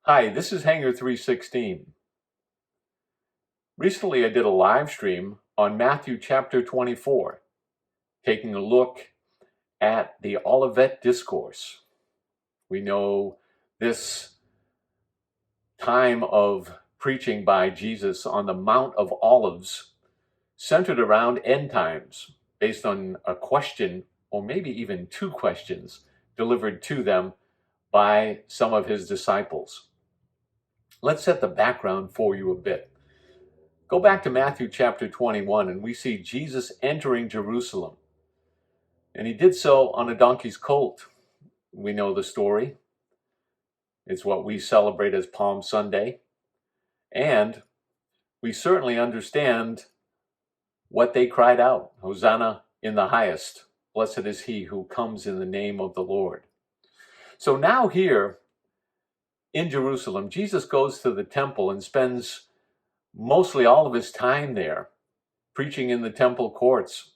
Hi, this is Hangar 316. Recently I did a live stream on Matthew chapter 24, taking a look at the Olivet Discourse. We know this time of preaching by Jesus on the Mount of Olives centered around end times, based on a question, or maybe even two questions, delivered to them by some of his disciples. Let's set the background for you a bit. Go back to Matthew chapter 21, and we see Jesus entering Jerusalem. And he did so on a donkey's colt. We know the story. It's what we celebrate as Palm Sunday. And we certainly understand what they cried out: Hosanna in the highest. Blessed is he who comes in the name of the Lord. So now here in Jerusalem, Jesus goes to the temple and spends mostly all of his time there, preaching in the temple courts,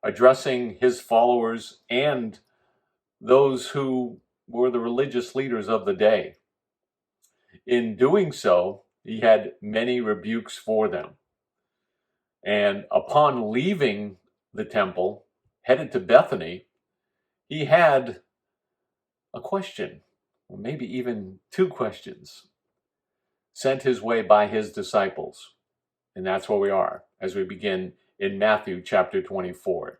addressing his followers and those who were the religious leaders of the day. In doing so, he had many rebukes for them. And upon leaving the temple, headed to Bethany, he had a question, or maybe even two questions, sent his way by his disciples. And that's where we are as we begin in Matthew chapter 24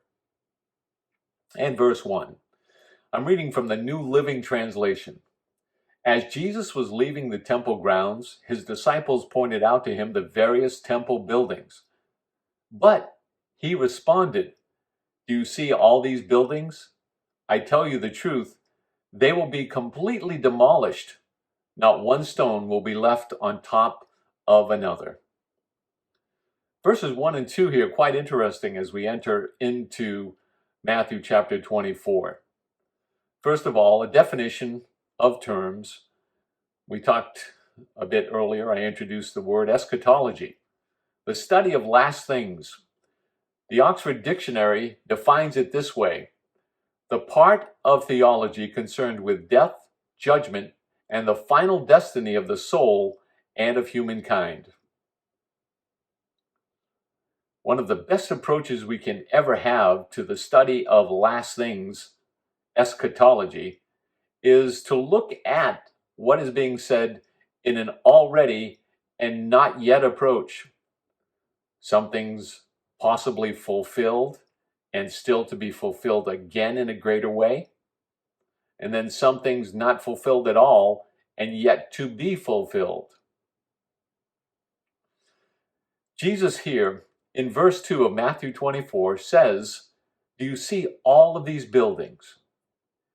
and verse 1. I'm reading from the New Living Translation. As Jesus was leaving the temple grounds, his disciples pointed out to him the various temple buildings. But he responded, "Do you see all these buildings? I tell you the truth, they will be completely demolished. Not one stone will be left on top of another." Verses 1 and 2 here are quite interesting as we enter into Matthew chapter 24. First of all, a definition of terms. We talked a bit earlier, I introduced the word eschatology, the study of last things. The Oxford Dictionary defines it this way: the part of theology concerned with death, judgment, and the final destiny of the soul and of humankind. One of the best approaches we can ever have to the study of last things, eschatology, is to look at what is being said in an already and not yet approach. Some things possibly fulfilled and still to be fulfilled again in a greater way. And then some things not fulfilled at all and yet to be fulfilled. Jesus here in verse 2 of Matthew 24 says, "Do you see all of these buildings?"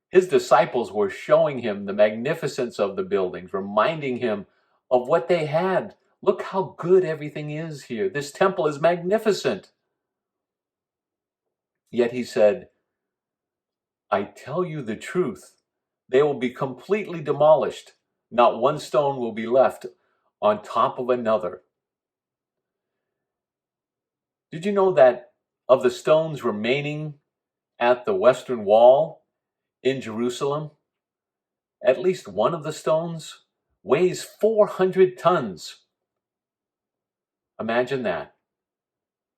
His disciples were showing him the magnificence of the buildings, reminding him of what they had. Look how good everything is here. This temple is magnificent. Yet he said, "I tell you the truth, they will be completely demolished. Not one stone will be left on top of another." Did you know that of the stones remaining at the Western Wall in Jerusalem, at least one of the stones weighs 400 tons? Imagine that.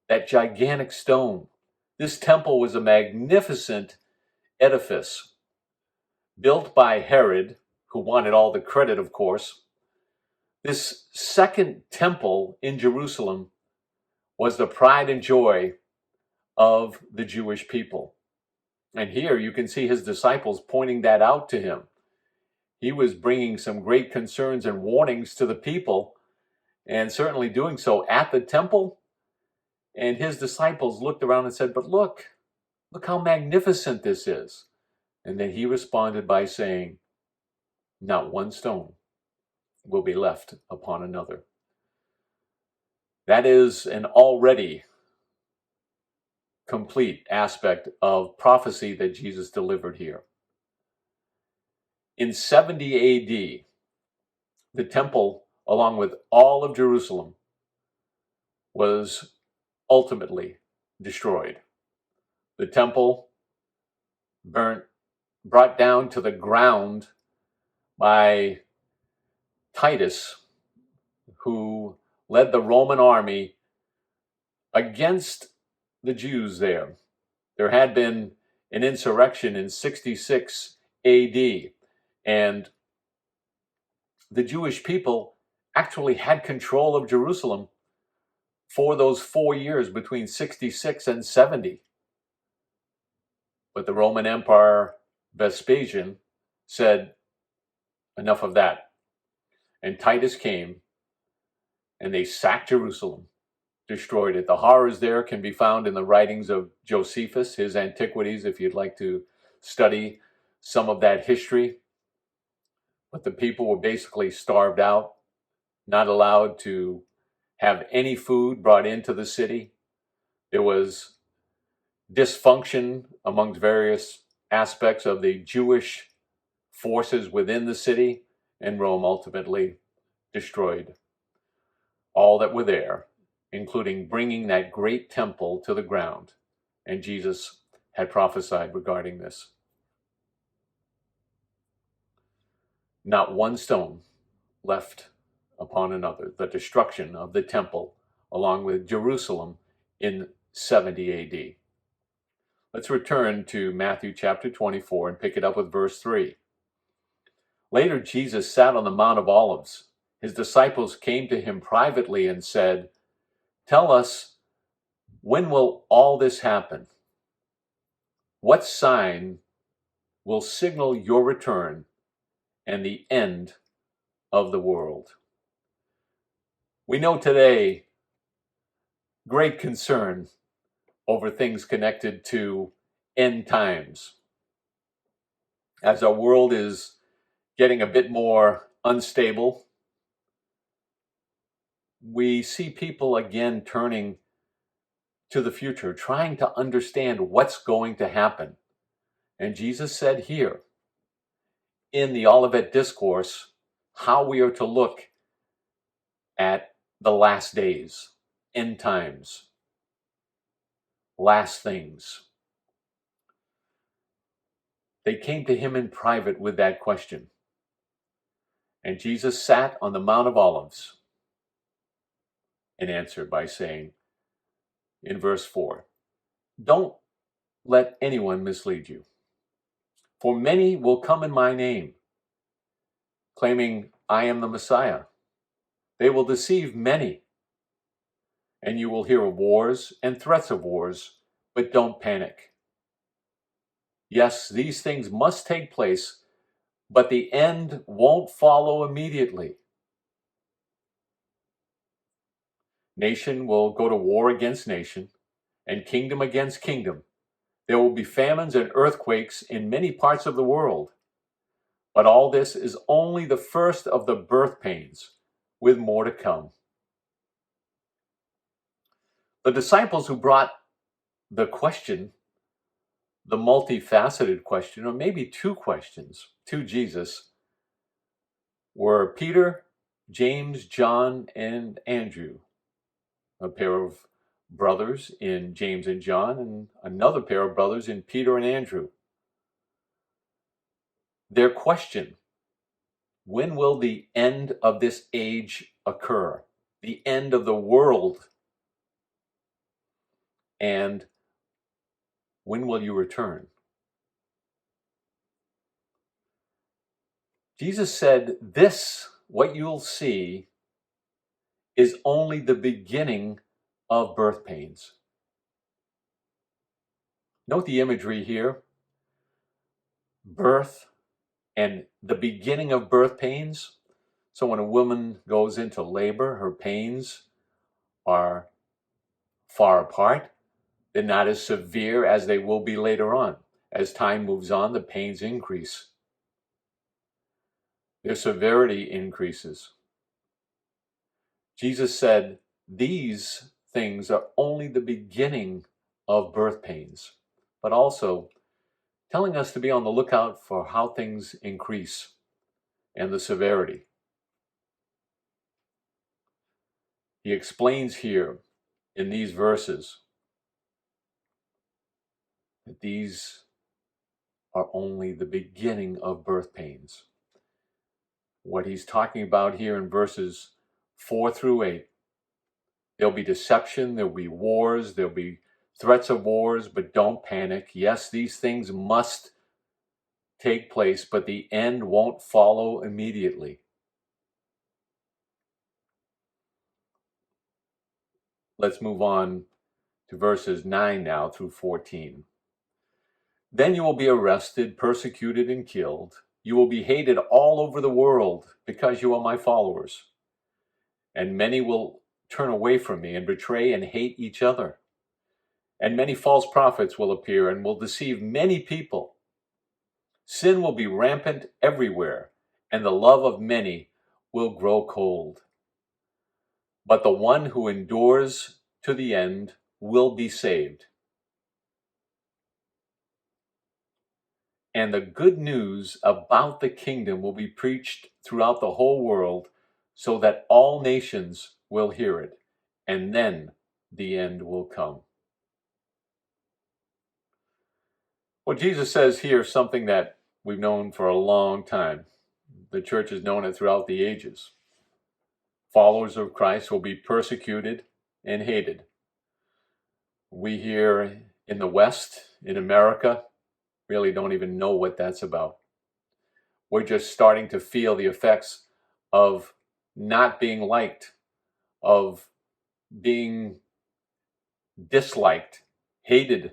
That gigantic stone. This temple was a magnificent edifice built by Herod, who wanted all the credit, of course. This second temple in Jerusalem was the pride and joy of the Jewish people. And here you can see his disciples pointing that out to him. He was bringing some great concerns and warnings to the people, and certainly doing so at the temple. And his disciples looked around and said, "But look how magnificent this is." And then he responded by saying, "Not one stone will be left upon another." That is an already complete aspect of prophecy that Jesus delivered here. In 70 AD, the temple, along with all of Jerusalem, was ultimately destroyed. The temple brought down to the ground by Titus, who led the Roman army against the Jews there. There had been an insurrection in 66 AD, and the Jewish people actually had control of Jerusalem for those 4 years between 66 and 70. But the Roman Empire, Vespasian, said, enough of that. And Titus came, and they sacked Jerusalem, destroyed it. The horrors there can be found in the writings of Josephus, his Antiquities, if you'd like to study some of that history. But the people were basically starved out, not allowed to have any food brought into the city. There was dysfunction amongst various aspects of the Jewish forces within the city, and Rome ultimately destroyed all that were there, including bringing that great temple to the ground. And Jesus had prophesied regarding this. Not one stone left upon another, the destruction of the temple, along with Jerusalem in 70 AD. Let's return to Matthew chapter 24 and pick it up with verse 3. Later, Jesus sat on the Mount of Olives. His disciples came to him privately and said, "Tell us, when will all this happen? What sign will signal your return and the end of the world?" We know today great concern over things connected to end times. As our world is getting a bit more unstable, we see people again turning to the future, trying to understand what's going to happen. And Jesus said here in the Olivet Discourse how we are to look at the last days, end times, last things. They came to him in private with that question. And Jesus sat on the Mount of Olives and answered by saying, in verse 4, "Don't let anyone mislead you. For many will come in my name, claiming I am the Messiah. They will deceive many, and you will hear of wars and threats of wars, but don't panic. Yes, these things must take place, but the end won't follow immediately. Nation will go to war against nation, and kingdom against kingdom. There will be famines and earthquakes in many parts of the world. But all this is only the first of the birth pains, with more to come." The disciples who brought the question, the multifaceted question, or maybe two questions to Jesus, were Peter, James, John, and Andrew, a pair of brothers in James and John, and another pair of brothers in Peter and Andrew. Their question, when will the end of this age occur? The end of the world? And when will you return? Jesus said, this, what you'll see, is only the beginning of birth pains. Note the imagery here. Birth and the beginning of birth pains. So when a woman goes into labor, her pains are far apart. They're not as severe as they will be later on. As time moves on, the pains increase. Their severity increases. Jesus said, these things are only the beginning of birth pains, but also telling us to be on the lookout for how things increase and the severity. He explains here in these verses that these are only the beginning of birth pains. what he's talking about here in verses 4 through 8. There'll be deception, there'll be wars, there'll be threats of wars, but don't panic. Yes, these things must take place, but the end won't follow immediately. Let's move on to verses 9 now through 14. Then you will be arrested, persecuted, and killed. You will be hated all over the world because you are my followers. And many will turn away from me and betray and hate each other. And many false prophets will appear and will deceive many people. Sin will be rampant everywhere, and the love of many will grow cold. But the one who endures to the end will be saved. And the good news about the kingdom will be preached throughout the whole world so that all nations will hear it, and then the end will come. Well, Jesus says here something that we've known for a long time. The church has known it throughout the ages. Followers of Christ will be persecuted and hated. We here in the West, in America, really don't even know what that's about. We're just starting to feel the effects of not being liked, of being disliked, hated,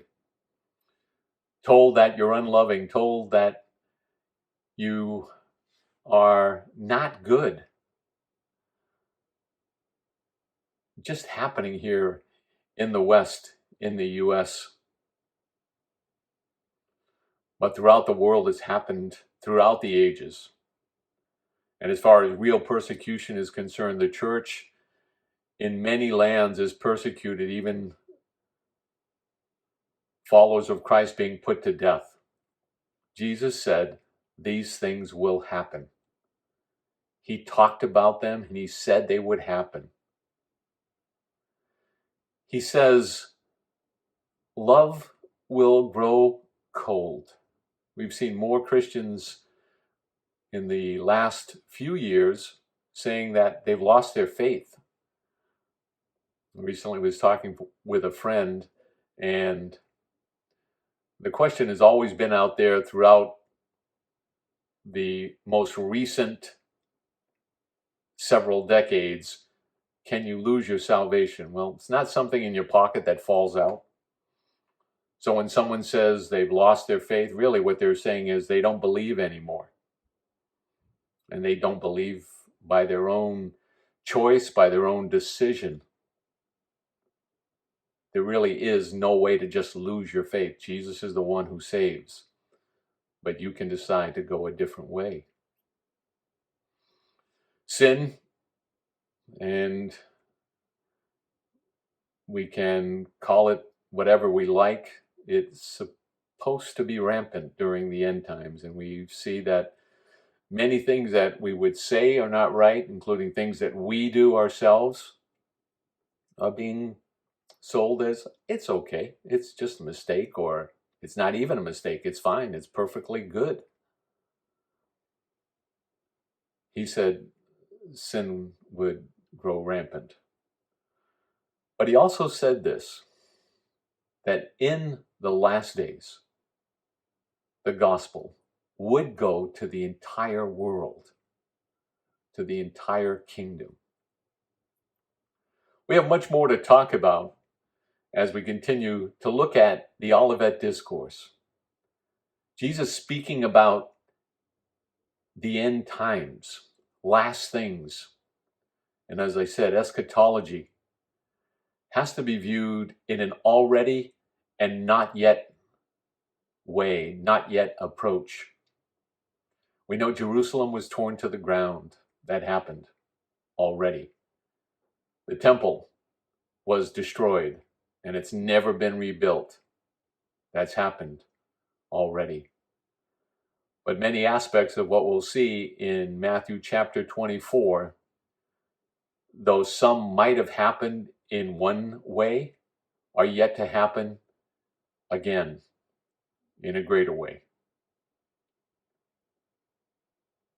told that you're unloving, told that you are not good. Just happening here in the West, in the U.S. But throughout the world, it's happened throughout the ages. And as far as real persecution is concerned, the church in many lands is persecuted, even followers of Christ being put to death. Jesus said these things will happen. He talked about them and he said they would happen. He says, love will grow cold. We've seen more Christians in the last few years saying that they've lost their faith. Recently I was talking with a friend, and the question has always been out there throughout the most recent several decades: can you lose your salvation? Well, it's not something in your pocket that falls out. So when someone says they've lost their faith, really what they're saying is they don't believe anymore. And they don't believe by their own choice, by their own decision. There really is no way to just lose your faith. Jesus is the one who saves. But you can decide to go a different way. Sin, and we can call it whatever we like, it's supposed to be rampant during the end times. And we see that many things that we would say are not right, including things that we do ourselves, are being sold as it's okay, it's just a mistake, or it's not even a mistake, it's fine, it's perfectly good. He said sin would grow rampant. But he also said this, that in the last days, the gospel would go to the entire world, to the entire kingdom. We have much more to talk about as we continue to look at the Olivet Discourse. Jesus speaking about the end times, last things. And as I said, eschatology has to be viewed in an already and not yet way, not yet approach. We know Jerusalem was torn to the ground. That happened already. The temple was destroyed, and it's never been rebuilt. That's happened already. But many aspects of what we'll see in Matthew chapter 24, though some might have happened in one way, are yet to happen again in a greater way.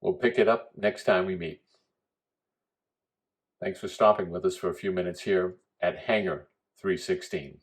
We'll pick it up next time we meet. Thanks for stopping with us for a few minutes here at Hangar 316.